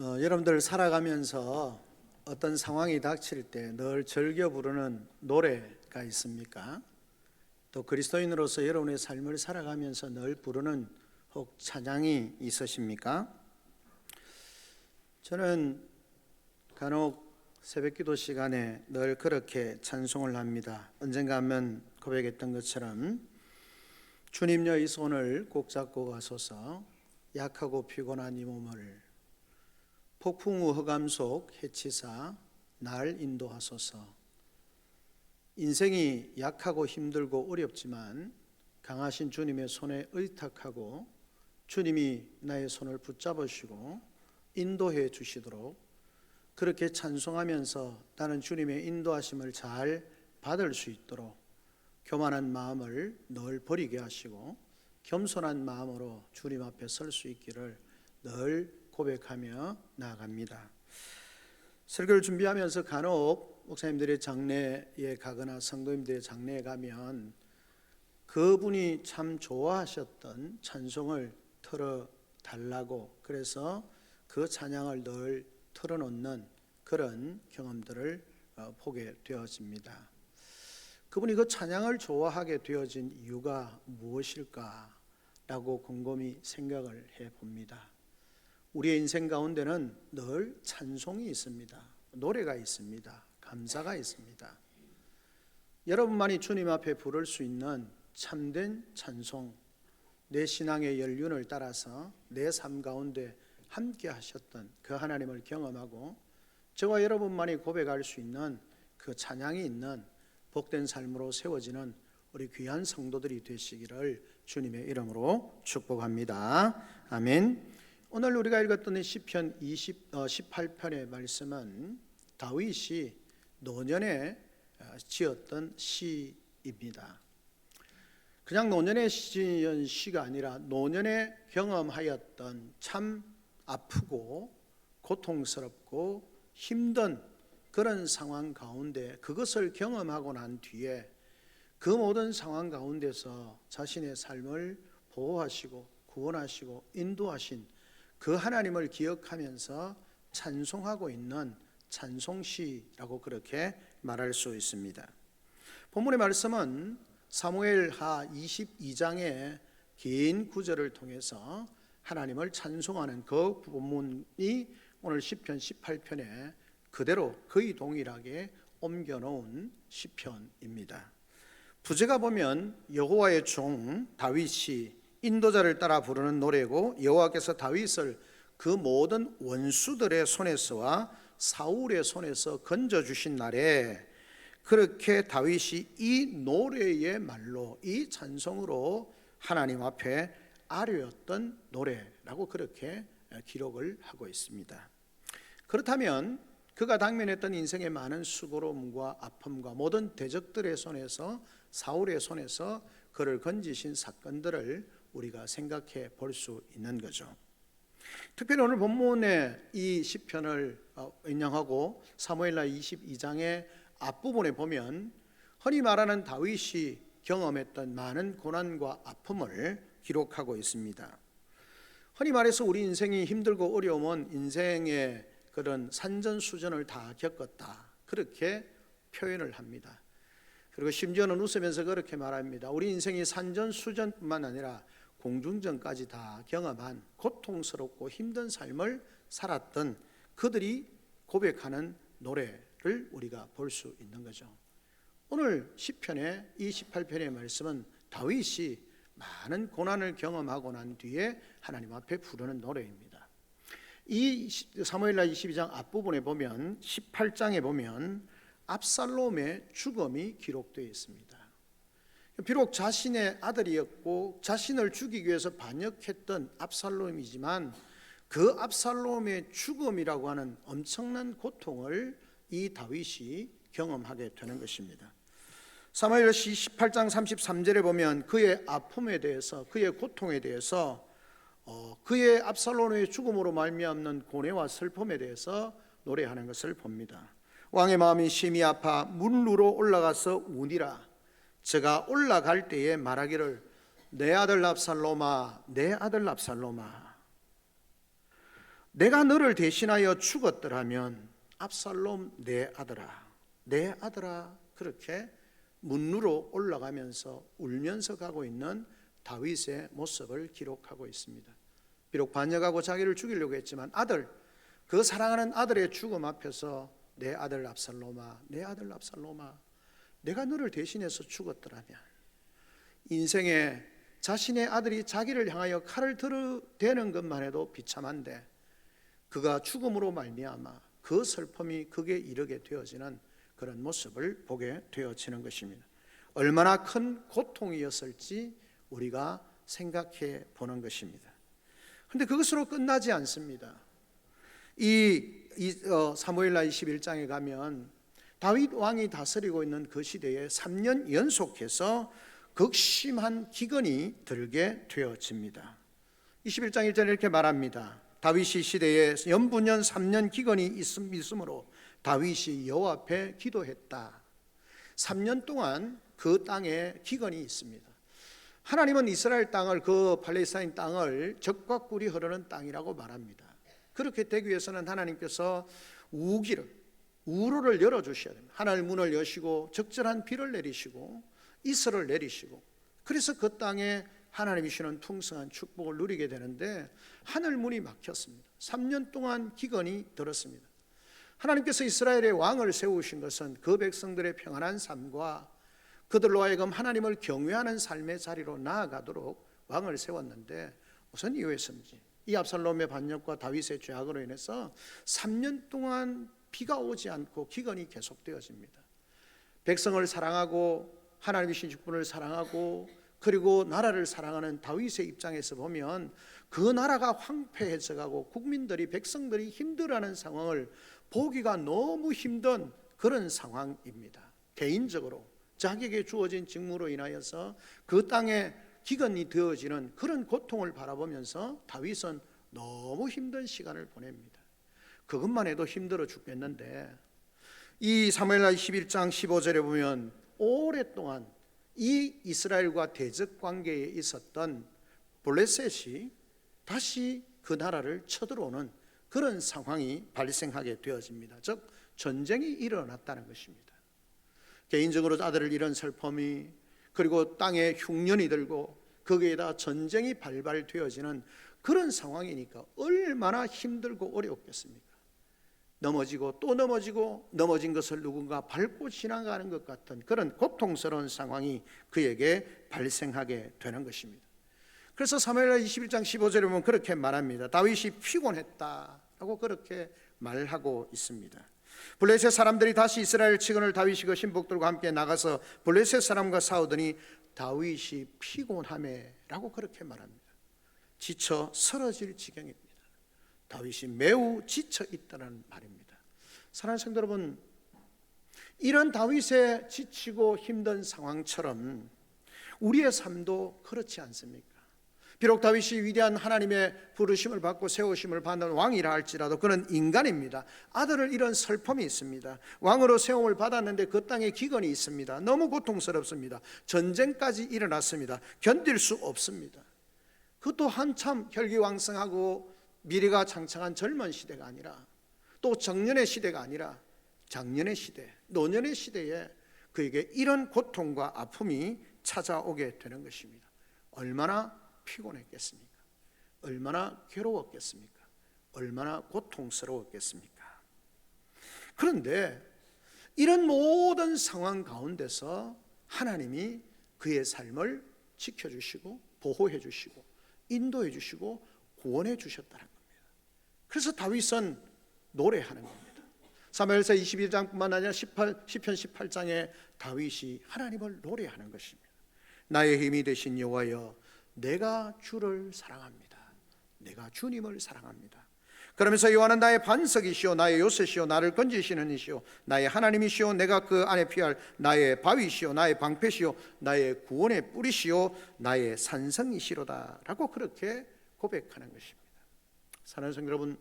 여러분들 살아가면서 어떤 상황이 닥칠 때 늘 즐겨 부르는 노래가 있습니까? 또 그리스도인으로서 여러분의 삶을 살아가면서 늘 부르는 혹 찬양이 있으십니까? 저는 간혹 새벽기도 시간에 늘 그렇게 찬송을 합니다. 언젠가 하면 고백했던 것처럼 주님여 이 손을 꼭 잡고 가소서, 약하고 피곤한 이 몸을 폭풍우 흑암 속 해치사 날 인도하소서. 인생이 약하고 힘들고 어렵지만 강하신 주님의 손에 의탁하고 주님이 나의 손을 붙잡으시고 인도해 주시도록 그렇게 찬송하면서 나는 주님의 인도하심을 잘 받을 수 있도록 교만한 마음을 늘 버리게 하시고 겸손한 마음으로 주님 앞에 설 수 있기를 늘 고백하며 나아갑니다. 설교를 준비하면서 간혹 목사님들의 장례에 가거나 성도님들의 장례에 가면 그분이 참 좋아하셨던 찬송을 틀어달라고, 그래서 그 찬양을 늘 틀어놓는 그런 경험들을 보게 되어집니다. 그분이 그 찬양을 좋아하게 되어진 이유가 무엇일까라고 곰곰이 생각을 해봅니다. 우리의 인생 가운데는 늘 찬송이 있습니다. 노래가 있습니다. 감사가 있습니다. 여러분만이 주님 앞에 부를 수 있는 참된 찬송, 내 신앙의 연륜을 따라서 내 삶 가운데 함께 하셨던 그 하나님을 경험하고 저와 여러분만이 고백할 수 있는 그 찬양이 있는 복된 삶으로 세워지는 우리 귀한 성도들이 되시기를 주님의 이름으로 축복합니다. 아멘. 오늘 우리가 읽었던 시편 18편의 말씀은 다윗이 노년에 지었던 시입니다. 그냥 노년에 지은 시가 아니라 노년에 경험하였던 참 아프고 고통스럽고 힘든 그런 상황 가운데 그것을 경험하고 난 뒤에 그 모든 상황 가운데서 자신의 삶을 보호하시고 구원하시고 인도하신 그 하나님을 기억하면서 찬송하고 있는 찬송시라고 그렇게 말할 수 있습니다. 본문의 말씀은 사무엘하 22장의 긴 구절을 통해서 하나님을 찬송하는 그 본문이 오늘 시편 18편에 그대로 거의 동일하게 옮겨놓은 시편입니다. 부제가 보면 여호와의 종 다윗이 인도자를 따라 부르는 노래고, 여호와께서 다윗을 그 모든 원수들의 손에서와 사울의 손에서 건져주신 날에 그렇게 다윗이 이 노래의 말로, 이 찬송으로 하나님 앞에 아뢰었던 노래라고 그렇게 기록을 하고 있습니다. 그렇다면 그가 당면했던 인생의 많은 수고로움과 아픔과 모든 대적들의 손에서, 사울의 손에서 그를 건지신 사건들을 우리가 생각해 볼 수 있는 거죠. 특별히 오늘 본문의 이 시편을 인용하고 사무엘하 22장의 앞부분에 보면 흔히 말하는 다윗이 경험했던 많은 고난과 아픔을 기록하고 있습니다. 흔히 말해서 우리 인생이 힘들고 어려우면 인생의 그런 산전수전을 다 겪었다, 그렇게 표현을 합니다. 그리고 심지어는 웃으면서 그렇게 말합니다. 우리 인생이 산전수전뿐만 아니라 공중전까지 다 경험한 고통스럽고 힘든 삶을 살았던 그들이 고백하는 노래를 우리가 볼 수 있는 거죠. 오늘 시편의 이 18편의 말씀은 다윗이 많은 고난을 경험하고 난 뒤에 하나님 앞에 부르는 노래입니다. 이 사무엘하 22장 앞부분에 보면 18장에 보면 압살롬의 죽음이 기록되어 있습니다. 비록 자신의 아들이었고 자신을 죽이기 위해서 반역했던 압살롬이지만 그 압살롬의 죽음이라고 하는 엄청난 고통을 이 다윗이 경험하게 되는 것입니다. 사무엘시 18장 33절에 보면 그의 아픔에 대해서, 그의 고통에 대해서, 그의 압살롬의 죽음으로 말미암는 고뇌와 슬픔에 대해서 노래하는 것을 봅니다. 왕의 마음이 심히 아파 문루로 올라가서 우니라. 제가 올라갈 때에 말하기를 내 아들 압살롬아, 내 아들 압살롬아. 내가 너를 대신하여 죽었더라면 압살롬 내 아들아, 내 아들아, 그렇게 문루로 올라가면서 울면서 가고 있는 다윗의 모습을 기록하고 있습니다. 비록 반역하고 자기를 죽이려고 했지만 그 사랑하는 아들의 죽음 앞에서 내 아들 압살롬아, 내 아들 압살롬아, 내가 너를 대신해서 죽었더라면, 인생에 자신의 아들이 자기를 향하여 칼을 들어대는 것만 해도 비참한데 그가 죽음으로 말미암아 그 슬픔이 극에 이르게 되어지는 그런 모습을 보게 되어지는 것입니다. 얼마나 큰 고통이었을지 우리가 생각해 보는 것입니다. 그런데 그것으로 끝나지 않습니다. 사무엘하 21장에 가면 다윗 왕이 다스리고 있는 그 시대에 3년 연속해서 극심한 기근이 들게 되어집니다. 21장 1절에 이렇게 말합니다. 다윗이 시대에 연분년 3년 기근이 있으므로 다윗이 여호와 앞에 기도했다. 3년 동안 그 땅에 기근이 있습니다. 하나님은 이스라엘 땅을, 그 팔레스타인 땅을 적과 꿀이 흐르는 땅이라고 말합니다. 그렇게 되기 위해서는 하나님께서 우로를 열어주셔야 됩니다. 하늘 문을 여시고 적절한 비를 내리시고 이슬을 내리시고, 그래서 그 땅에 하나님이 주시는 풍성한 축복을 누리게 되는데 하늘 문이 막혔습니다. 3년 동안 기근이 들었습니다. 하나님께서 이스라엘의 왕을 세우신 것은 그 백성들의 평안한 삶과 그들로 하여금 하나님을 경외하는 삶의 자리로 나아가도록 왕을 세웠는데, 무슨 이유였는지 이 압살롬의 반역과 다윗의 죄악으로 인해서 3년 동안 비가 오지 않고 기근이 계속되어집니다. 백성을 사랑하고 하나님의 신축분을 사랑하고 그리고 나라를 사랑하는 다윗의 입장에서 보면 그 나라가 황폐해져 가고 백성들이 힘들어하는 상황을 보기가 너무 힘든 그런 상황입니다. 개인적으로 자기에게 주어진 직무로 인하여서 그 땅에 기근이 되어지는 그런 고통을 바라보면서 다윗은 너무 힘든 시간을 보냅니다. 그것만 해도 힘들어 죽겠는데, 이 사무엘하 21장 15절에 보면 오랫동안 이 이스라엘과 대적 관계에 있었던 블레셋이 다시 그 나라를 쳐들어오는 그런 상황이 발생하게 되어집니다. 즉 전쟁이 일어났다는 것입니다. 개인적으로 아들을 잃은 슬픔이, 그리고 땅에 흉년이 들고 거기에다 전쟁이 발발되어지는 그런 상황이니까 얼마나 힘들고 어렵겠습니까? 넘어지고 또 넘어지고, 넘어진 것을 누군가 밟고 지나가는 것 같은 그런 고통스러운 상황이 그에게 발생하게 되는 것입니다. 그래서 사무엘하 21장 15절에 보면 그렇게 말합니다. 다윗이 피곤했다라고 그렇게 말하고 있습니다. 블레셋 사람들이 다시 이스라엘 측은을 다윗이 그 신복들과 함께 나가서 블레셋 사람과 싸우더니 다윗이 피곤하매라고 그렇게 말합니다. 지쳐 쓰러질 지경입니다. 다윗이 매우 지쳐 있다는 말입니다. 사랑하는 성도 여러분, 이런 다윗의 지치고 힘든 상황처럼 우리의 삶도 그렇지 않습니까? 비록 다윗이 위대한 하나님의 부르심을 받고 세우심을 받는 왕이라 할지라도 그는 인간입니다. 아들을 잃은 슬픔이 있습니다. 왕으로 세움을 받았는데 그 땅에 기근이 있습니다. 너무 고통스럽습니다. 전쟁까지 일어났습니다. 견딜 수 없습니다. 그것도 한참 혈기왕성하고 미래가 창창한 젊은 시대가 아니라, 또 정년의 시대가 아니라 장년의 시대, 노년의 시대에 그에게 이런 고통과 아픔이 찾아오게 되는 것입니다. 얼마나 피곤했겠습니까? 얼마나 괴로웠겠습니까? 얼마나 고통스러웠겠습니까? 그런데 이런 모든 상황 가운데서 하나님이 그의 삶을 지켜주시고 보호해 주시고 인도해 주시고 구원해 주셨다는 겁니다. 그래서 다윗은 노래하는 겁니다. 사무엘서 21장뿐만 아니라 시편 18장에 다윗이 하나님을 노래하는 것입니다. 나의 힘이 되신 여호와여, 내가 주를 사랑합니다. 내가 주님을 사랑합니다. 그러면서 여호와는 나의 반석이시오, 나의 요새시오, 나를 건지시는 이시오, 나의 하나님이시오, 내가 그 안에 피할 나의 바위시오, 나의 방패시오, 나의 구원의 뿌리시오, 나의 산성이시로다 라고 그렇게 고백하는 것입니다. 사랑하는 성도 여러분,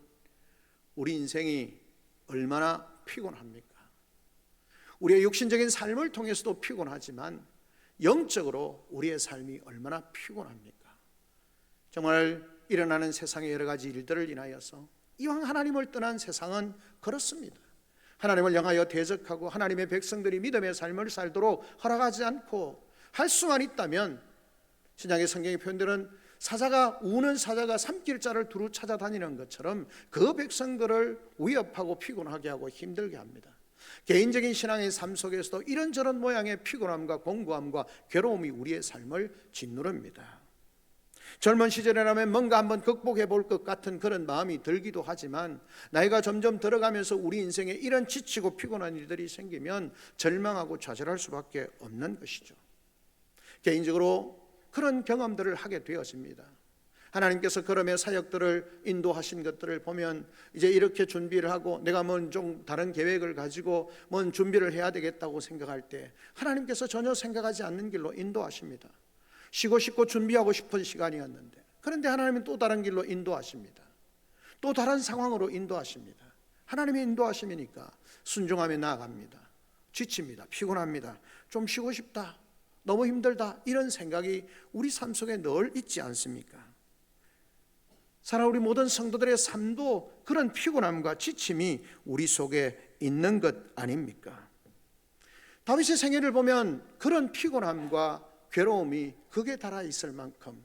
우리 인생이 얼마나 피곤합니까? 우리의 육신적인 삶을 통해서도 피곤하지만 영적으로 우리의 삶이 얼마나 피곤합니까? 정말 일어나는 세상의 여러 가지 일들을 인하여서 이왕 하나님을 떠난 세상은 그렇습니다. 하나님을 향하여 대적하고 하나님의 백성들이 믿음의 삶을 살도록 허락하지 않고 할 수만 있다면, 신약의 성경의 표현들은 우는 사자가 삼킬자를 두루 찾아다니는 것처럼 그 백성들을 위협하고 피곤하게 하고 힘들게 합니다. 개인적인 신앙의 삶 속에서도 이런저런 모양의 피곤함과 공고함과 괴로움이 우리의 삶을 짓누릅니다. 젊은 시절이라면 뭔가 한번 극복해 볼 것 같은 그런 마음이 들기도 하지만, 나이가 점점 들어가면서 우리 인생에 이런 지치고 피곤한 일들이 생기면 절망하고 좌절할 수밖에 없는 것이죠. 개인적으로 그런 경험들을 하게 되었습니다. 하나님께서 걸음의 사역들을 인도하신 것들을 보면 이제 이렇게 준비를 하고 내가 좀 다른 계획을 가지고 준비를 해야 되겠다고 생각할 때 하나님께서 전혀 생각하지 않는 길로 인도하십니다. 쉬고 싶고 준비하고 싶은 시간이었는데, 그런데 하나님은 또 다른 길로 인도하십니다. 또 다른 상황으로 인도하십니다. 하나님의 인도하심이니까 순종하며 나아갑니다. 지칩니다. 피곤합니다. 좀 쉬고 싶다. 너무 힘들다. 이런 생각이 우리 삶 속에 늘 있지 않습니까? 사랑, 우리 모든 성도들의 삶도 그런 피곤함과 지침이 우리 속에 있는 것 아닙니까? 다윗의 생애를 보면 그런 피곤함과 괴로움이 극에 달하 있을 만큼,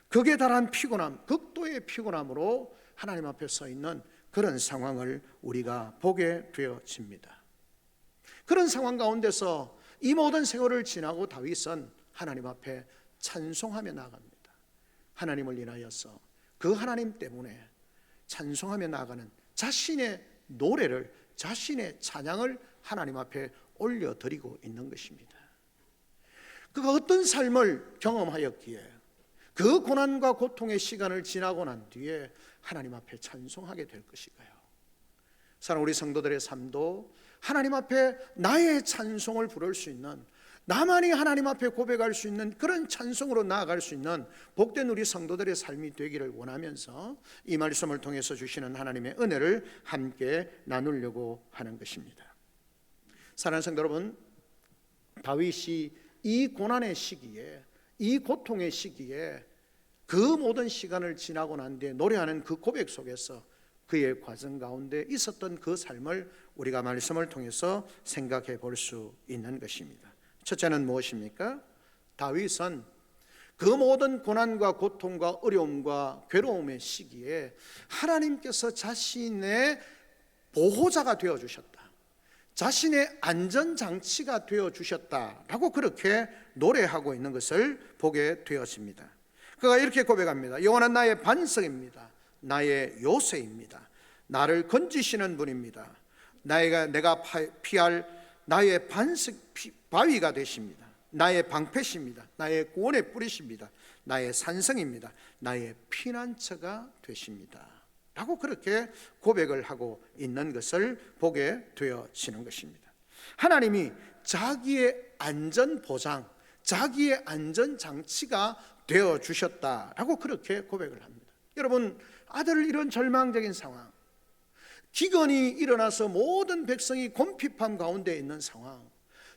극에 달한 피곤함, 극도의 피곤함으로 하나님 앞에 서 있는 그런 상황을 우리가 보게 되어집니다. 그런 상황 가운데서 이 모든 세월을 지나고 다윗은 하나님 앞에 찬송하며 나아갑니다. 하나님을 인하여서, 그 하나님 때문에 찬송하며 나아가는 자신의 노래를, 자신의 찬양을 하나님 앞에 올려드리고 있는 것입니다. 그가 어떤 삶을 경험하였기에 그 고난과 고통의 시간을 지나고 난 뒤에 하나님 앞에 찬송하게 될 것일까요? 사랑, 우리 성도들의 삶도 하나님 앞에 나의 찬송을 부를 수 있는, 나만이 하나님 앞에 고백할 수 있는 그런 찬송으로 나아갈 수 있는 복된 우리 성도들의 삶이 되기를 원하면서 이 말씀을 통해서 주시는 하나님의 은혜를 함께 나누려고 하는 것입니다. 사랑하는 성도 여러분, 다윗이 이 고난의 시기에, 이 고통의 시기에 그 모든 시간을 지나고 난 뒤에 노래하는 그 고백 속에서 그의 과정 가운데 있었던 그 삶을 우리가 말씀을 통해서 생각해 볼 수 있는 것입니다. 첫째는 무엇입니까? 다윗은 그 모든 고난과 고통과 어려움과 괴로움의 시기에 하나님께서 자신의 보호자가 되어주셨다, 자신의 안전장치가 되어주셨다라고 그렇게 노래하고 있는 것을 보게 되었습니다. 그가 이렇게 고백합니다. 여호와는 나의 반석입니다. 나의 요새입니다. 나를 건지시는 분입니다. 내가 피할 나의 반석 바위가 되십니다. 나의 방패십니다. 나의 구원의 뿌리십니다. 나의 산성입니다. 나의 피난처가 되십니다. 라고 그렇게 고백을 하고 있는 것을 보게 되어지는 것입니다. 하나님이 자기의 안전보장, 자기의 안전장치가 되어주셨다라고 그렇게 고백을 합니다. 여러분, 아들 이런 절망적인 상황, 기근이 일어나서 모든 백성이 곤핍함 가운데 있는 상황,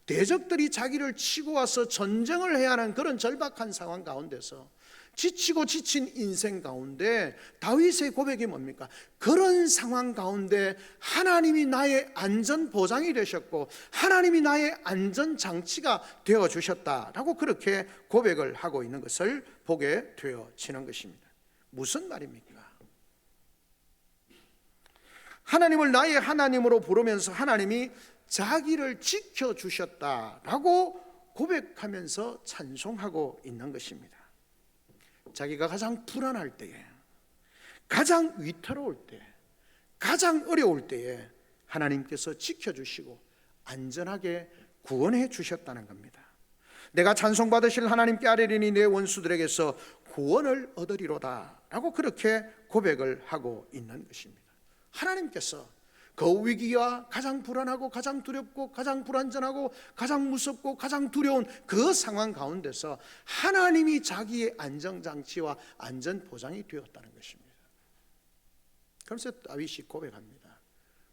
대적들이 자기를 치고 와서 전쟁을 해야 하는 그런 절박한 상황 가운데서 지치고 지친 인생 가운데 다윗의 고백이 뭡니까? 그런 상황 가운데 하나님이 나의 안전보장이 되셨고 하나님이 나의 안전장치가 되어주셨다라고 그렇게 고백을 하고 있는 것을 보게 되어지는 것입니다. 무슨 말입니까? 하나님을 나의 하나님으로 부르면서 하나님이 자기를 지켜주셨다라고 고백하면서 찬송하고 있는 것입니다. 자기가 가장 불안할 때에, 가장 위태로울 때, 가장 어려울 때에 하나님께서 지켜주시고 안전하게 구원해 주셨다는 겁니다. 내가 찬송받으실 하나님께 아뢰리니 내 원수들에게서 구원을 얻으리로다 라고 그렇게 고백을 하고 있는 것입니다. 하나님께서 그 위기와 가장 불안하고 가장 두렵고 가장 불안전하고 가장 무섭고 가장 두려운 그 상황 가운데서 하나님이 자기의 안전장치와 안전보장이 되었다는 것입니다. 그래서 다윗이 고백합니다.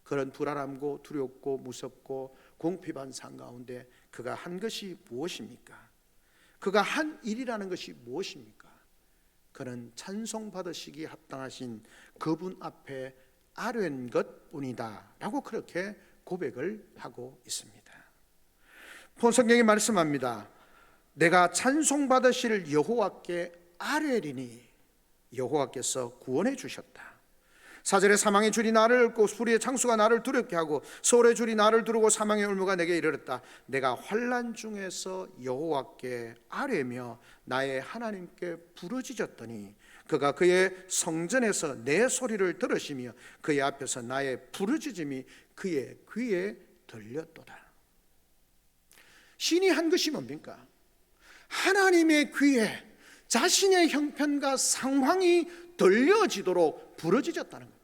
그런 불안함고 두렵고 무섭고 공핍한 상황 가운데 그가 한 것이 무엇입니까? 그가 한 일이라는 것이 무엇입니까? 그는 찬송받으시기 합당하신 그분 앞에 아뢰는 것뿐이다 라고 그렇게 고백을 하고 있습니다. 성경이 말씀합니다. 내가 찬송받으실 여호와께 아뢰리니 여호와께서 구원해 주셨다. 4절에 사망의 줄이 나를 얽고 수리의 창수가 나를 두렵게 하고 소울의 줄이 나를 두르고 사망의 올무가 내게 이르렀다. 내가 환난 중에서 여호와께 아뢰며 나의 하나님께 부르짖었더니 그가 그의 성전에서 내 소리를 들으시며 그의 앞에서 나의 부르짖음이 그의 귀에 들렸도다. 신이 한 것이 뭡니까? 하나님의 귀에 자신의 형편과 상황이 들려지도록 부르짖었다는 겁니다.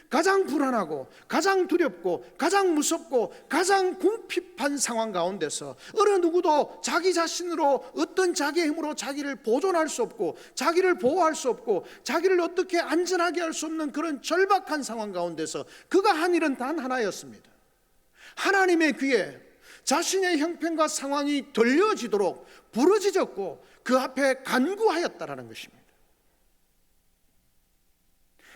가장 불안하고 가장 두렵고 가장 무섭고 가장 궁핍한 상황 가운데서 어느 누구도 자기 자신으로 어떤 자기의 힘으로 자기를 보존할 수 없고 자기를 보호할 수 없고 자기를 어떻게 안전하게 할 수 없는 그런 절박한 상황 가운데서 그가 한 일은 단 하나였습니다. 하나님의 귀에 자신의 형편과 상황이 들려지도록 부르짖었고 그 앞에 간구하였다라는 것입니다.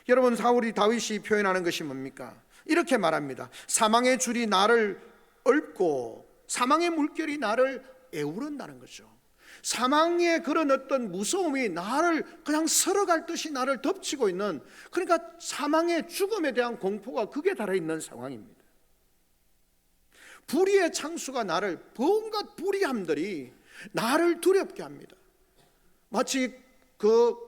여러분, 사울이 다윗이 표현하는 것이 뭡니까? 이렇게 말합니다. 사망의 줄이 나를 얽고 사망의 물결이 나를 에우른다는 거죠. 사망의 그런 어떤 무서움이 나를 그냥 설어갈 듯이 나를 덮치고 있는, 그러니까 사망의 죽음에 대한 공포가 극에 달해있는 상황입니다. 불의의 창수가 나를, 온갖 불의함들이 나를 두렵게 합니다. 마치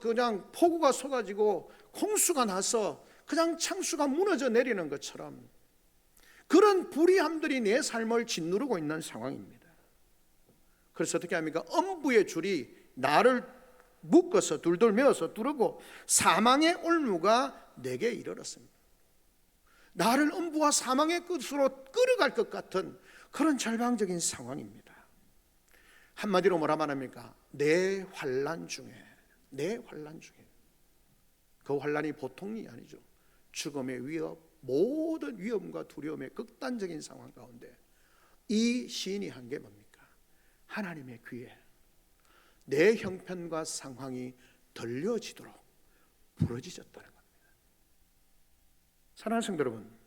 그냥 폭우가 쏟아지고 홍수가 나서 그냥 창수가 무너져 내리는 것처럼 그런 불의함들이 내 삶을 짓누르고 있는 상황입니다. 그래서 어떻게 합니까? 엄부의 줄이 나를 묶어서 둘둘 메어서 두르고 사망의 올무가 내게 이르렀습니다. 나를 엄부와 사망의 끝으로 끌어갈 것 같은 그런 절망적인 상황입니다. 한마디로 뭐라 말합니까? 내 환난 중에, 내 환난 중에. 그 환난이 보통이 아니죠. 죽음의 위협, 모든 위험과 두려움의 극단적인 상황 가운데 이 시인이 한 게 뭡니까? 하나님의 귀에 내 형편과 상황이 들려지도록 부르짖었다는 겁니다. 사랑하는 성도 여러분,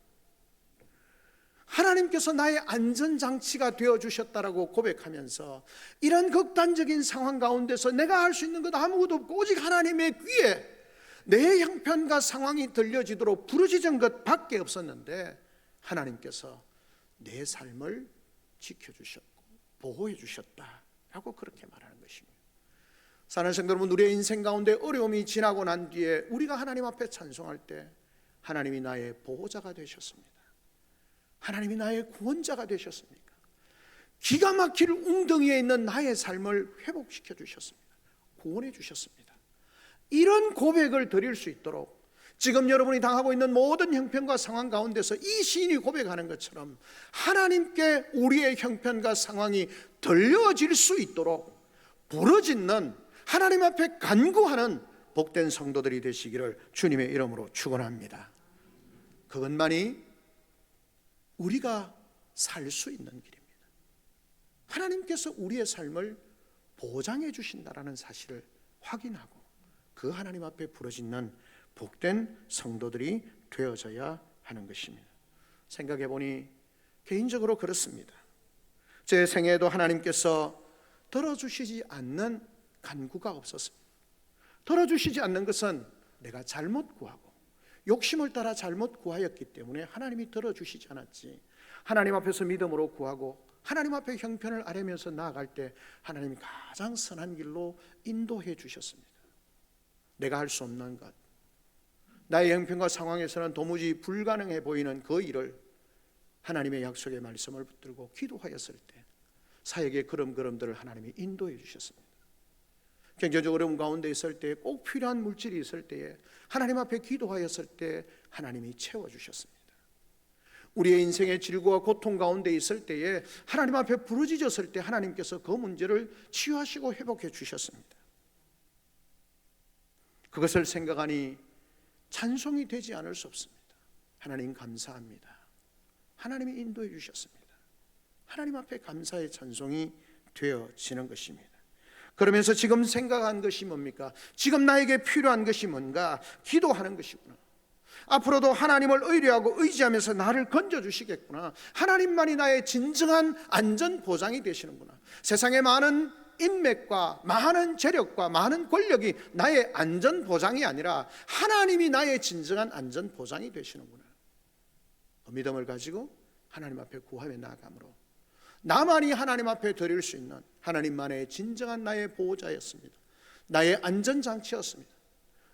하나님께서 나의 안전장치가 되어주셨다라고 고백하면서 이런 극단적인 상황 가운데서 내가 할 수 있는 것 아무것도 없고 오직 하나님의 귀에 내 형편과 상황이 들려지도록 부르짖은 것 밖에 없었는데 하나님께서 내 삶을 지켜주셨고 보호해 주셨다라고 그렇게 말하는 것입니다. 사랑하는 성도 여러분, 우리의 인생 가운데 어려움이 지나고 난 뒤에 우리가 하나님 앞에 찬송할 때 하나님이 나의 보호자가 되셨습니다. 하나님이 나의 구원자가 되셨습니까? 기가 막힐 웅덩이에 있는 나의 삶을 회복시켜 주셨습니다. 구원해 주셨습니다. 이런 고백을 드릴 수 있도록 지금 여러분이 당하고 있는 모든 형편과 상황 가운데서 이 시인이 고백하는 것처럼 하나님께 우리의 형편과 상황이 들려질 수 있도록 부르짖는, 하나님 앞에 간구하는 복된 성도들이 되시기를 주님의 이름으로 축원합니다. 그것만이 우리가 살 수 있는 길입니다. 하나님께서 우리의 삶을 보장해 주신다라는 사실을 확인하고 그 하나님 앞에 부르짖는 복된 성도들이 되어져야 하는 것입니다. 생각해 보니 개인적으로 그렇습니다. 제 생애에도 하나님께서 들어주시지 않는 간구가 없었습니다. 들어주시지 않는 것은 내가 잘못 구하고 욕심을 따라 잘못 구하였기 때문에 하나님이 들어주시지 않았지, 하나님 앞에서 믿음으로 구하고 하나님 앞에 형편을 아뢰면서 나아갈 때 하나님이 가장 선한 길로 인도해 주셨습니다. 내가 할 수 없는 것, 나의 형편과 상황에서는 도무지 불가능해 보이는 그 일을 하나님의 약속의 말씀을 붙들고 기도하였을 때 사역의 걸음걸음들을 하나님이 인도해 주셨습니다. 경제적 어려움 가운데 있을 때, 꼭 필요한 물질이 있을 때에 하나님 앞에 기도하였을 때 하나님이 채워주셨습니다. 우리의 인생의 질고와 고통 가운데 있을 때에 하나님 앞에 부르짖었을 때 하나님께서 그 문제를 치유하시고 회복해 주셨습니다. 그것을 생각하니 찬송이 되지 않을 수 없습니다. 하나님 감사합니다. 하나님이 인도해 주셨습니다. 하나님 앞에 감사의 찬송이 되어지는 것입니다. 그러면서 지금 생각한 것이 뭡니까? 지금 나에게 필요한 것이 뭔가? 기도하는 것이구나. 앞으로도 하나님을 의뢰하고 의지하면서 나를 건져주시겠구나. 하나님만이 나의 진정한 안전보장이 되시는구나. 세상에 많은 인맥과 많은 재력과 많은 권력이 나의 안전보장이 아니라 하나님이 나의 진정한 안전보장이 되시는구나. 그 믿음을 가지고 하나님 앞에 구하며 나아가므로 나만이 하나님 앞에 드릴 수 있는 하나님만의 진정한 나의 보호자였습니다. 나의 안전장치였습니다.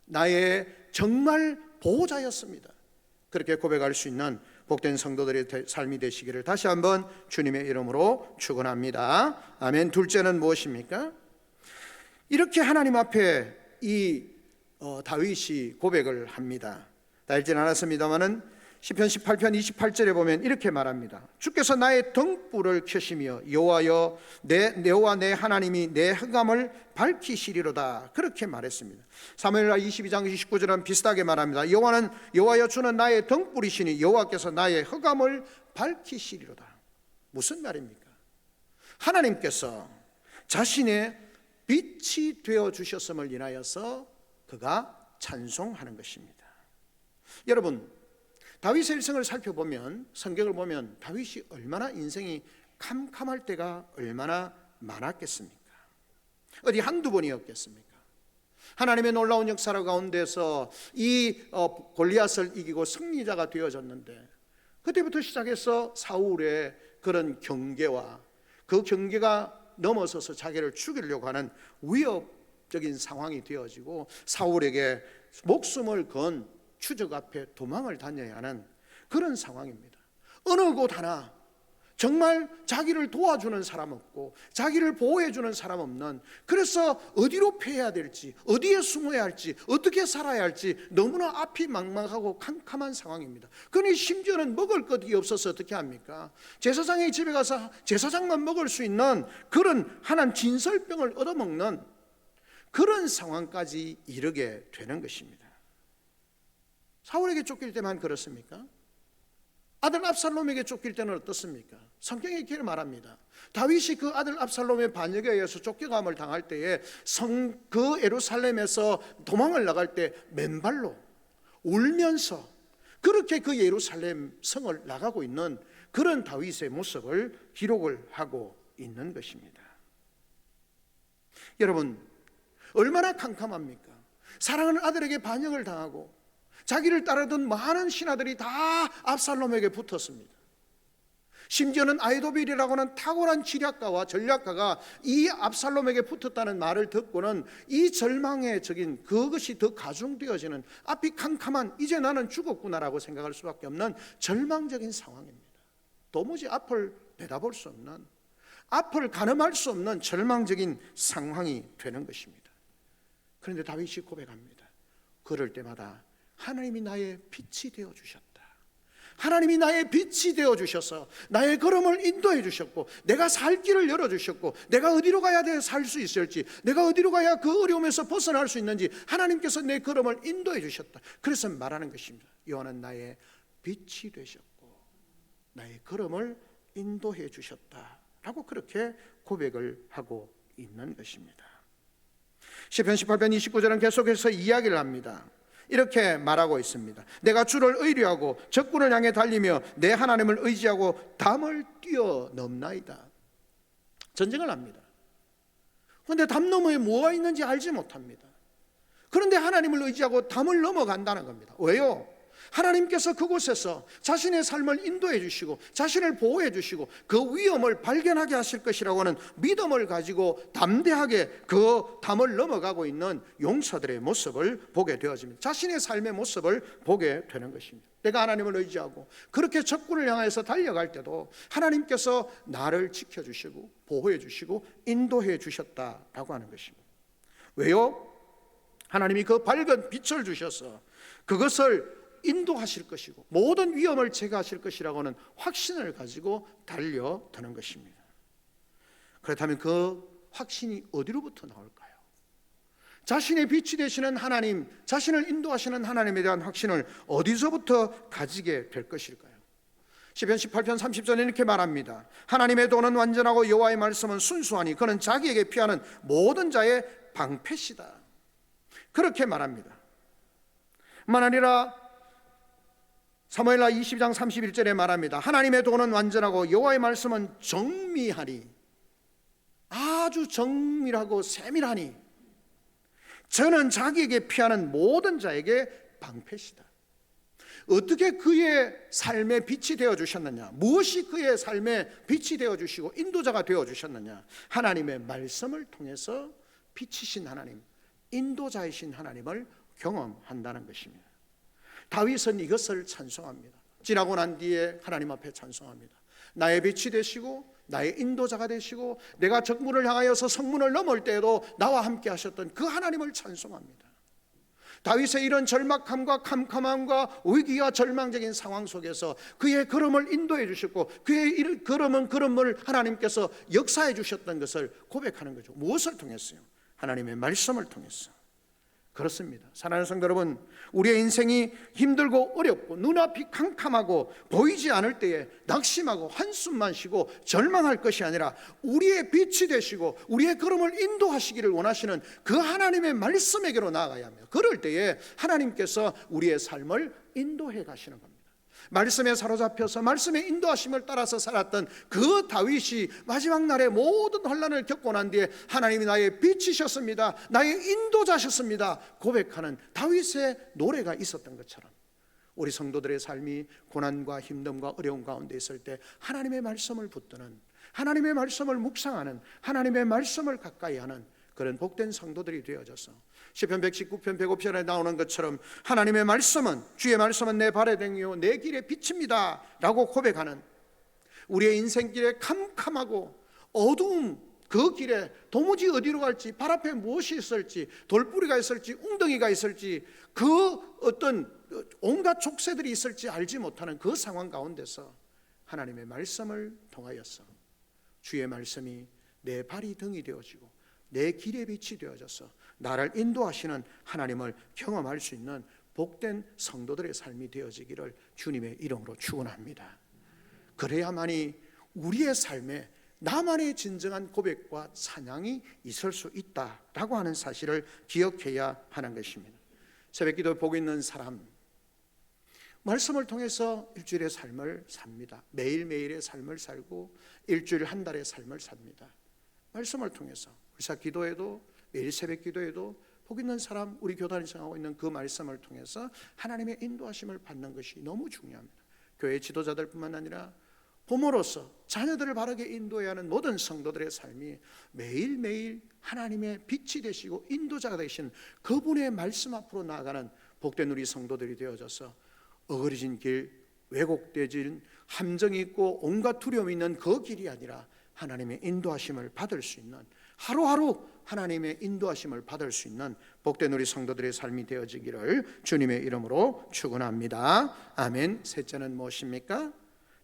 나의 정말 보호자였습니다. 그렇게 고백할 수 있는 복된 성도들의 삶이 되시기를 다시 한번 주님의 이름으로 축원합니다. 아멘. 둘째는 무엇입니까? 이렇게 하나님 앞에 이 다윗이 고백을 합니다. 다 읽진 않았습니다마는 시편 18편 28절에 보면 이렇게 말합니다. 주께서 나의 등불을 켜시며 여호와여 여호와 내 하나님이 내 흑암을 밝히시리로다. 그렇게 말했습니다. 사무엘하 22장 29절은 비슷하게 말합니다. 여호와여 주는 나의 등불이시니 여호와께서 나의 흑암을 밝히시리로다. 무슨 말입니까? 하나님께서 자신의 빛이 되어 주셨음을 인하여서 그가 찬송하는 것입니다. 여러분, 다윗의 일생을 살펴보면, 성경을 보면 다윗이 얼마나 인생이 캄캄할 때가 얼마나 많았겠습니까? 어디 한두 번이었겠습니까? 하나님의 놀라운 역사 가운데서 이 골리앗을 이기고 승리자가 되어졌는데, 그때부터 시작해서 사울의 그런 경계와 그 경계가 넘어서서 자기를 죽이려고 하는 위협적인 상황이 되어지고 사울에게 목숨을 건 추적 앞에 도망을 다녀야 하는 그런 상황입니다. 어느 곳 하나 정말 자기를 도와주는 사람 없고 자기를 보호해주는 사람 없는, 그래서 어디로 피해야 될지, 어디에 숨어야 할지, 어떻게 살아야 할지 너무나 앞이 막막하고 캄캄한 상황입니다. 그러니 심지어는 먹을 것이 없어서 어떻게 합니까? 제사장의 집에 가서 제사장만 먹을 수 있는 그런 하나님 진설병을 얻어먹는 그런 상황까지 이르게 되는 것입니다. 사울에게 쫓길 때만 그렇습니까? 아들 압살롬에게 쫓길 때는 어떻습니까? 성경이 이렇게 말합니다. 다윗이 그 아들 압살롬의 반역에 의해서 쫓겨감을 당할 때에 그 예루살렘에서 도망을 나갈 때 맨발로 울면서 그렇게 그 예루살렘 성을 나가고 있는 그런 다윗의 모습을 기록을 하고 있는 것입니다. 여러분, 얼마나 캄캄합니까? 사랑하는 아들에게 반역을 당하고 자기를 따르던 많은 신하들이 다 압살롬에게 붙었습니다. 심지어는 아히도빌이라고 하는 탁월한 지략가와 전략가가 이 압살롬에게 붙었다는 말을 듣고는 이 절망의 적인 그것이 더 가중되어지는, 앞이 캄캄한 이제 나는 죽었구나라고 생각할 수밖에 없는 절망적인 상황입니다. 도무지 앞을 내다볼 수 없는, 앞을 가늠할 수 없는 절망적인 상황이 되는 것입니다. 그런데 다윗이 고백합니다. 그럴 때마다 하나님이 나의 빛이 되어주셨다. 하나님이 나의 빛이 되어주셔서 나의 걸음을 인도해 주셨고, 내가 살 길을 열어주셨고, 내가 어디로 가야 살 수 있을지, 내가 어디로 가야 그 어려움에서 벗어날 수 있는지 하나님께서 내 걸음을 인도해 주셨다. 그래서 말하는 것입니다. 여호와는 나의 빛이 되셨고 나의 걸음을 인도해 주셨다 라고 그렇게 고백을 하고 있는 것입니다. 시편 18편 29절은 계속해서 이야기를 합니다. 이렇게 말하고 있습니다. 내가 주를 의뢰하고 적군을 향해 달리며 내 하나님을 의지하고 담을 뛰어넘나이다. 전쟁을 합니다. 그런데 담 너머에 뭐가 있는지 알지 못합니다. 그런데 하나님을 의지하고 담을 넘어간다는 겁니다. 왜요? 하나님께서 그곳에서 자신의 삶을 인도해 주시고 자신을 보호해 주시고 그 위험을 발견하게 하실 것이라고 하는 믿음을 가지고 담대하게 그 담을 넘어가고 있는 용사들의 모습을 보게 되어집니다. 자신의 삶의 모습을 보게 되는 것입니다. 내가 하나님을 의지하고 그렇게 적군을 향해서 달려갈 때도 하나님께서 나를 지켜주시고 보호해 주시고 인도해 주셨다라고 하는 것입니다. 왜요? 하나님이 그 밝은 빛을 주셔서 그것을 인도하실 것이고 모든 위험을 제거하실 것이라고 하는 확신을 가지고 달려드는 것입니다. 그렇다면 그 확신이 어디로부터 나올까요? 자신의 빛이 되시는 하나님, 자신을 인도하시는 하나님에 대한 확신을 어디서부터 가지게 될 것일까요? 시편 18편 30절에 이렇게 말합니다. 하나님의 도는 완전하고 여호와의 말씀은 순수하니 그는 자기에게 피하는 모든 자의 방패시다. 그렇게 말합니다. 뿐만 아니라 사무엘하 22장 31절에 말합니다. 하나님의 도는 완전하고 여호와의 말씀은 정미하니, 아주 정밀하고 세밀하니 저는 자기에게 피하는 모든 자에게 방패시다. 어떻게 그의 삶의 빛이 되어주셨느냐? 무엇이 그의 삶의 빛이 되어주시고 인도자가 되어주셨느냐? 하나님의 말씀을 통해서 빛이신 하나님, 인도자이신 하나님을 경험한다는 것입니다. 다윗은 이것을 찬송합니다. 지나고 난 뒤에 하나님 앞에 찬송합니다. 나의 빛이 되시고 나의 인도자가 되시고 내가 적문을 향하여서 성문을 넘을 때에도 나와 함께 하셨던 그 하나님을 찬송합니다. 다윗의 이런 절박함과 캄캄함과 위기와 절망적인 상황 속에서 그의 걸음을 인도해 주셨고 그의 걸음을 하나님께서 역사해 주셨던 것을 고백하는 거죠. 무엇을 통했어요? 하나님의 말씀을 통해서. 그렇습니다. 사랑하는 성도 여러분, 우리의 인생이 힘들고 어렵고 눈앞이 캄캄하고 보이지 않을 때에 낙심하고 한숨만 쉬고 절망할 것이 아니라 우리의 빛이 되시고 우리의 걸음을 인도하시기를 원하시는 그 하나님의 말씀에게로 나아가야 합니다. 그럴 때에 하나님께서 우리의 삶을 인도해 가시는 겁니다. 말씀에 사로잡혀서 말씀의 인도하심을 따라서 살았던 그 다윗이 마지막 날에 모든 환난을 겪고 난 뒤에 하나님이 나의 빛이셨습니다, 나의 인도자셨습니다 고백하는 다윗의 노래가 있었던 것처럼 우리 성도들의 삶이 고난과 힘듦과 어려움 가운데 있을 때 하나님의 말씀을 붙드는, 하나님의 말씀을 묵상하는, 하나님의 말씀을 가까이 하는 그런 복된 성도들이 되어져서 시편 119편 105편에 나오는 것처럼 하나님의 말씀은, 주의 말씀은 내 발의 등이요 내 길의 빛입니다 라고 고백하는, 우리의 인생길에 캄캄하고 어두운 그 길에 도무지 어디로 갈지, 발 앞에 무엇이 있을지, 돌뿌리가 있을지 웅덩이가 있을지 그 어떤 온갖 족쇄들이 있을지 알지 못하는 그 상황 가운데서 하나님의 말씀을 통하여서 주의 말씀이 내 발이 등이 되어지고 내 길의 빛이 되어져서 나를 인도하시는 하나님을 경험할 수 있는 복된 성도들의 삶이 되어지기를 주님의 이름으로 축원합니다. 그래야만이 우리의 삶에 나만의 진정한 고백과 찬양이 있을 수 있다라고 하는 사실을 기억해야 하는 것입니다. 새벽기도 보고 있는 사람, 말씀을 통해서 일주일의 삶을 삽니다. 매일매일의 삶을 살고 일주일 한 달의 삶을 삽니다. 말씀을 통해서 우리사 기도에도 매일 새벽 기도에도 복 있는 사람, 우리 교단이 생각하고 있는 그 말씀을 통해서 하나님의 인도하심을 받는 것이 너무 중요합니다. 교회 지도자들뿐만 아니라 부모로서 자녀들을 바르게 인도해야 하는 모든 성도들의 삶이 매일매일 하나님의 빛이 되시고 인도자가 되신 그분의 말씀 앞으로 나아가는 복된 우리 성도들이 되어져서 어그러진 길, 왜곡되진 함정이 있고 온갖 두려움이 있는 그 길이 아니라 하나님의 인도하심을 받을 수 있는, 하루하루 하나님의 인도하심을 받을 수 있는 복된 우리 성도들의 삶이 되어지기를 주님의 이름으로 축원합니다. 아멘. 셋째는 무엇입니까?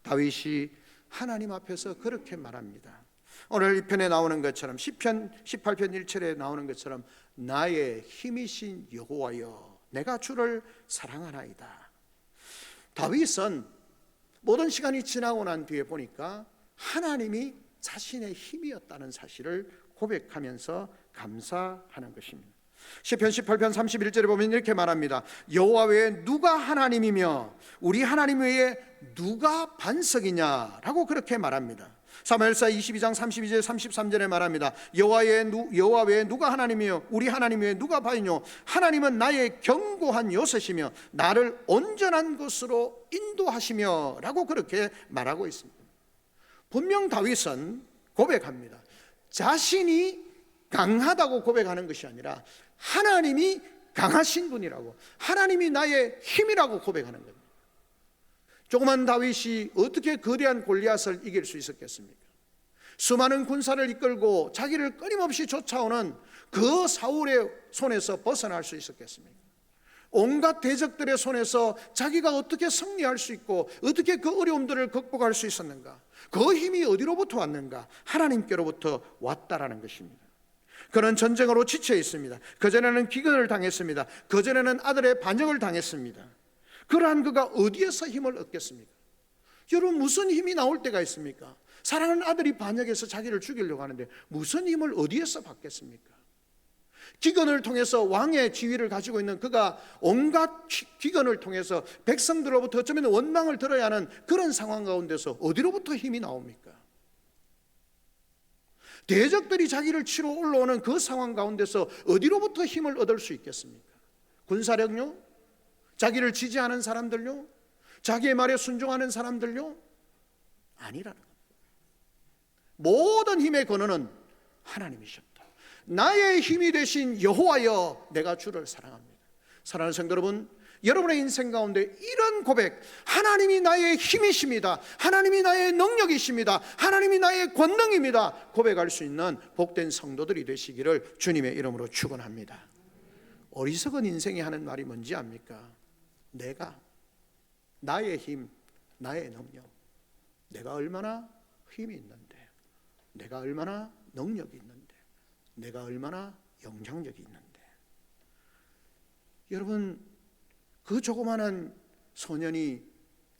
다윗이 하나님 앞에서 그렇게 말합니다. 오늘 이 편에 나오는 것처럼 시편 18편 1절에 나오는 것처럼 나의 힘이신 여호와여 내가 주를 사랑하나이다. 다윗은 모든 시간이 지나고 난 뒤에 보니까 하나님이 자신의 힘이었다는 사실을 고백하면서 감사하는 것입니다. 시편 18편 31절에 보면 이렇게 말합니다. 여호와 외에 누가 하나님이며 우리 하나님 외에 누가 반석이냐라고 그렇게 말합니다. 사무엘사 22장 32절 33절에 말합니다. 여호와 외에 누가 하나님이며 우리 하나님 외에 누가 바이뇨 하나님은 나의 견고한 요새시며 나를 온전한 곳으로 인도하시며 라고 그렇게 말하고 있습니다. 분명 다윗은 고백합니다. 자신이 강하다고 고백하는 것이 아니라 하나님이 강하신 분이라고, 하나님이 나의 힘이라고 고백하는 겁니다. 조그만 다윗이 어떻게 거대한 골리앗을 이길 수 있었겠습니까? 수많은 군사를 이끌고 자기를 끊임없이 쫓아오는 그 사울의 손에서 벗어날 수 있었겠습니까? 온갖 대적들의 손에서 자기가 어떻게 승리할 수 있고 어떻게 그 어려움들을 극복할 수 있었는가? 그 힘이 어디로부터 왔는가? 하나님께로부터 왔다라는 것입니다. 그는 전쟁으로 지쳐 있습니다. 그전에는 기근을 당했습니다. 그전에는 아들의 반역을 당했습니다. 그러한 그가 어디에서 힘을 얻겠습니까? 여러분, 무슨 힘이 나올 때가 있습니까? 사랑하는 아들이 반역해서 자기를 죽이려고 하는데 무슨 힘을 어디에서 받겠습니까? 기근을 통해서 왕의 지위를 가지고 있는 그가 온갖 기근을 통해서 백성들로부터 어쩌면 원망을 들어야 하는 그런 상황 가운데서 어디로부터 힘이 나옵니까? 대적들이 자기를 치러 올라오는 그 상황 가운데서 어디로부터 힘을 얻을 수 있겠습니까? 군사력요? 자기를 지지하는 사람들요? 자기의 말에 순종하는 사람들요? 아니라는 겁니다. 모든 힘의 근원은 하나님이셨다. 나의 힘이 되신 여호와여, 내가 주를 사랑합니다. 사랑하는 성도 여러분, 여러분의 인생 가운데 이런 고백, 하나님이 나의 힘이십니다, 하나님이 나의 능력이십니다, 하나님이 나의 권능입니다, 고백할 수 있는 복된 성도들이 되시기를 주님의 이름으로 축원합니다. 어리석은 인생이 하는 말이 뭔지 압니까? 내가, 나의 힘, 나의 능력, 내가 얼마나 힘이 있는데, 내가 얼마나 능력이 있는데, 내가 얼마나 영향력이 있는데. 여러분, 그 조그마한 소년이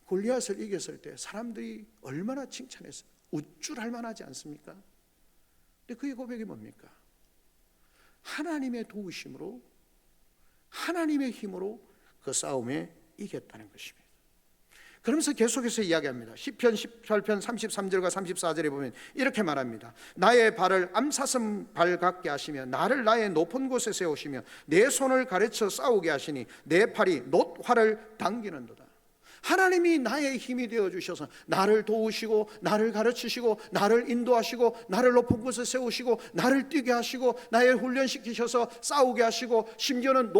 골리앗을 이겼을 때 사람들이 얼마나 칭찬했어요. 우쭐할 만하지 않습니까? 근데 그의 고백이 뭡니까? 하나님의 도우심으로, 하나님의 힘으로 그 싸움에 이겼다는 것입니다. 그러면서 계속해서 이야기합니다. 시편 18편 33절과 34절에 보면 이렇게 말합니다. 나의 발을 암사슴 발 같게 하시며 나를 나의 높은 곳에 세우시며 내 손을 가르쳐 싸우게 하시니 내 팔이 놋활을 당기는도다. 하나님이 나의 힘이 되어주셔서 나를 도우시고 나를 가르치시고 나를 인도하시고 나를 높은 곳에 세우시고 나를 뛰게 하시고 나의 훈련시키셔서 싸우게 하시고 심지어는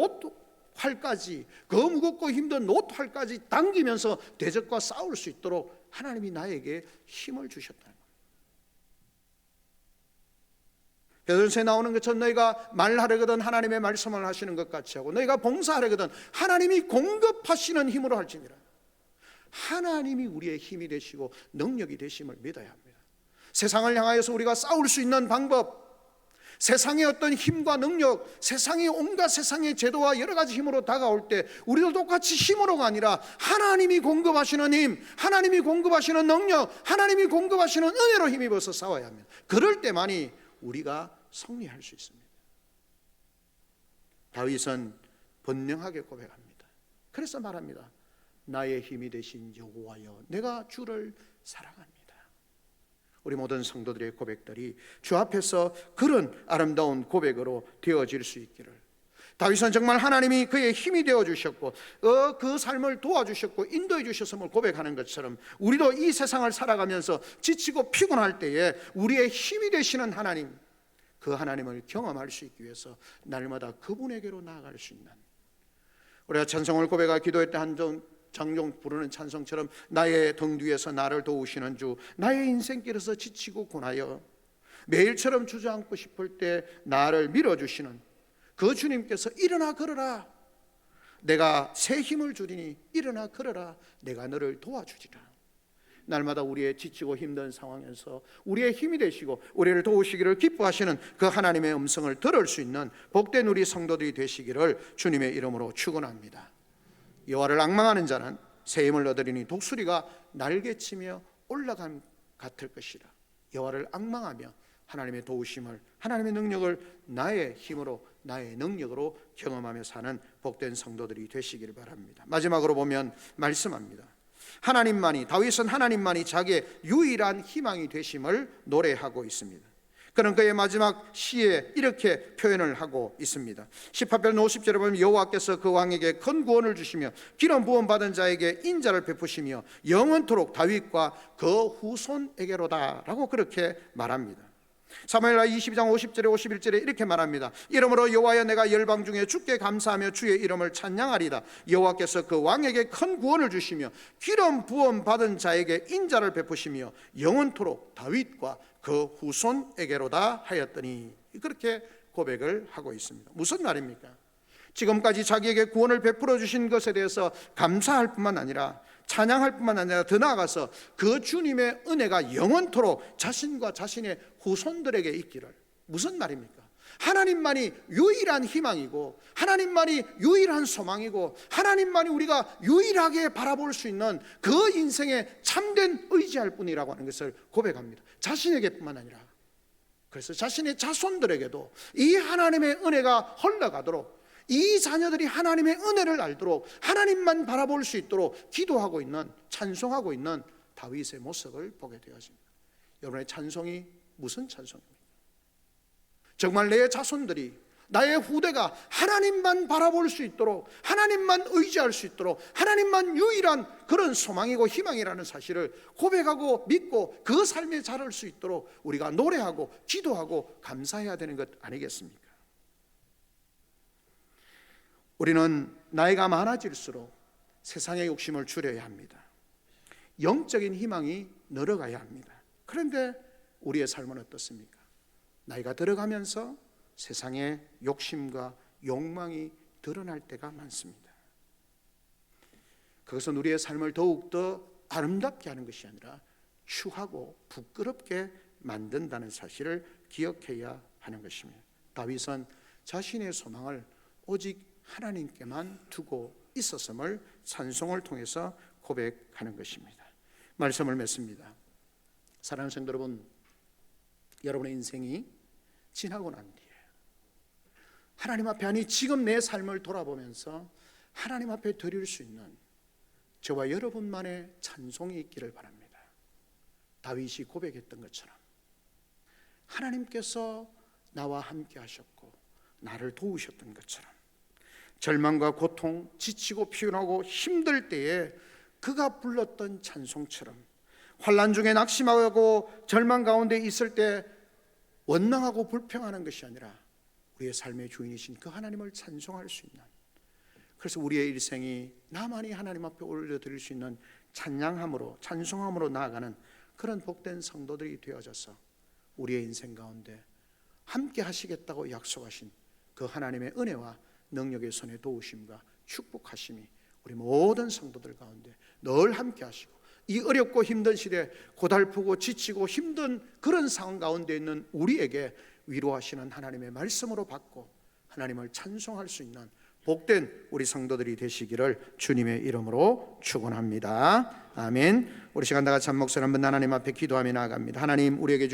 활까지, 그 무겁고 힘든 놋활까지 당기면서 대적과 싸울 수 있도록 하나님이 나에게 힘을 주셨다는 거예요. 베드로전서에 나오는 것처럼 너희가 말하려거든 하나님의 말씀을 하시는 것 같이 하고 너희가 봉사하려거든 하나님이 공급하시는 힘으로 할지니라. 하나님이 우리의 힘이 되시고 능력이 되심을 믿어야 합니다. 세상을 향하여서 우리가 싸울 수 있는 방법, 세상의 어떤 힘과 능력, 세상의 온갖 세상의 제도와 여러 가지 힘으로 다가올 때 우리도 똑같이 힘으로가 아니라 하나님이 공급하시는 힘, 하나님이 공급하시는 능력, 하나님이 공급하시는 은혜로 힘입어서 싸워야 합니다. 그럴 때만이 우리가 승리할 수 있습니다. 다윗은 번영하게 고백합니다. 그래서 말합니다. 나의 힘이 되신 여호와여, 내가 주를 사랑합니다. 우리 모든 성도들의 고백들이 주 앞에서 그런 아름다운 고백으로 되어질 수 있기를. 다윗은 정말 하나님이 그의 힘이 되어주셨고 그 삶을 도와주셨고 인도해 주셨음을 고백하는 것처럼 우리도 이 세상을 살아가면서 지치고 피곤할 때에 우리의 힘이 되시는 하나님, 그 하나님을 경험할 수 있기 위해서 날마다 그분에게로 나아갈 수 있는, 우리가 찬송을 고백하고 기도할 때 장종 부르는 찬송처럼 나의 등 뒤에서 나를 도우시는 주, 나의 인생길에서 지치고 고나여 매일처럼 주저앉고 싶을 때 나를 밀어주시는 그 주님께서 일어나 걸어라, 내가 새 힘을 주리니 일어나 걸어라, 내가 너를 도와주리라. 날마다 우리의 지치고 힘든 상황에서 우리의 힘이 되시고 우리를 도우시기를 기뻐하시는 그 하나님의 음성을 들을 수 있는 복된 우리 성도들이 되시기를 주님의 이름으로 축원합니다. 여호와를 앙망하는 자는 새 힘을 얻으리니 독수리가 날개치며 올라감 같을 것이라. 여호와를 앙망하며 하나님의 도우심을, 하나님의 능력을 나의 힘으로, 나의 능력으로 경험하며 사는 복된 성도들이 되시기를 바랍니다. 마지막으로 보면 말씀합니다. 하나님만이, 다윗은 하나님만이 자기의 유일한 희망이 되심을 노래하고 있습니다. 그는 그의 마지막 시에 이렇게 표현을 하고 있습니다. 18편 50절에 보면 여호와께서 그 왕에게 큰 구원을 주시며 기름 부음 받은 자에게 인자를 베푸시며 영원토록 다윗과 그 후손에게로다 라고 그렇게 말합니다. 사무엘하 22장 50절에 51절에 이렇게 말합니다. 이러므로 여호와여, 내가 열방 중에 주께 감사하며 주의 이름을 찬양하리다. 여호와께서 그 왕에게 큰 구원을 주시며 기름 부음 받은 자에게 인자를 베푸시며 영원토록 다윗과 그 후손에게로다 하였더니, 그렇게 고백을 하고 있습니다. 무슨 말입니까? 지금까지 자기에게 구원을 베풀어 주신 것에 대해서 감사할 뿐만 아니라 찬양할 뿐만 아니라 더 나아가서 그 주님의 은혜가 영원토록 자신과 자신의 후손들에게 있기를. 무슨 말입니까? 하나님만이 유일한 희망이고 하나님만이 유일한 소망이고 하나님만이 우리가 유일하게 바라볼 수 있는 그 인생에 참된 의지할 뿐이라고 하는 것을 고백합니다. 자신에게뿐만 아니라 그래서 자신의 자손들에게도 이 하나님의 은혜가 흘러가도록, 이 자녀들이 하나님의 은혜를 알도록, 하나님만 바라볼 수 있도록 기도하고 있는, 찬송하고 있는 다윗의 모습을 보게 되어집니다. 여러분의 찬송이 무슨 찬송입니까? 정말 내 자손들이, 나의 후대가 하나님만 바라볼 수 있도록, 하나님만 의지할 수 있도록, 하나님만 유일한 그런 소망이고 희망이라는 사실을 고백하고 믿고 그 삶에 자랄 수 있도록 우리가 노래하고 기도하고 감사해야 되는 것 아니겠습니까? 우리는 나이가 많아질수록 세상의 욕심을 줄여야 합니다. 영적인 희망이 늘어가야 합니다. 그런데 우리의 삶은 어떻습니까? 나이가 들어가면서 세상의 욕심과 욕망이 드러날 때가 많습니다. 그것은 우리의 삶을 더욱더 아름답게 하는 것이 아니라 추하고 부끄럽게 만든다는 사실을 기억해야 하는 것입니다. 다윗은 자신의 소망을 오직 하나님께만 두고 있었음을 찬송을 통해서 고백하는 것입니다. 말씀을 맺습니다. 사랑하는 성도 여러분, 여러분의 인생이 지나고 난 뒤에 하나님 앞에, 아니 지금 내 삶을 돌아보면서 하나님 앞에 드릴 수 있는 저와 여러분만의 찬송이 있기를 바랍니다. 다윗이 고백했던 것처럼 하나님께서 나와 함께 하셨고 나를 도우셨던 것처럼, 절망과 고통, 지치고 피곤하고 힘들 때에 그가 불렀던 찬송처럼, 환난 중에 낙심하고 절망 가운데 있을 때 원망하고 불평하는 것이 아니라 우리의 삶의 주인이신 그 하나님을 찬송할 수 있는, 그래서 우리의 일생이 나만이 하나님 앞에 올려드릴 수 있는 찬양함으로, 찬송함으로 나아가는 그런 복된 성도들이 되어져서 우리의 인생 가운데 함께 하시겠다고 약속하신 그 하나님의 은혜와 능력의 손에 도우심과 축복하심이 우리 모든 성도들 가운데 늘 함께 하시고, 이 어렵고 힘든 시대, 고달프고 지치고 힘든 그런 상황 가운데 있는 우리에게 위로하시는 하나님의 말씀으로 받고 하나님을 찬송할 수 있는 복된 우리 성도들이 되시기를 주님의 이름으로 축원합니다. 아멘. 우리 시간 다 같이 한 목소리 한번 하나님 앞에 기도하며 나아갑니다. 하나님, 우리에게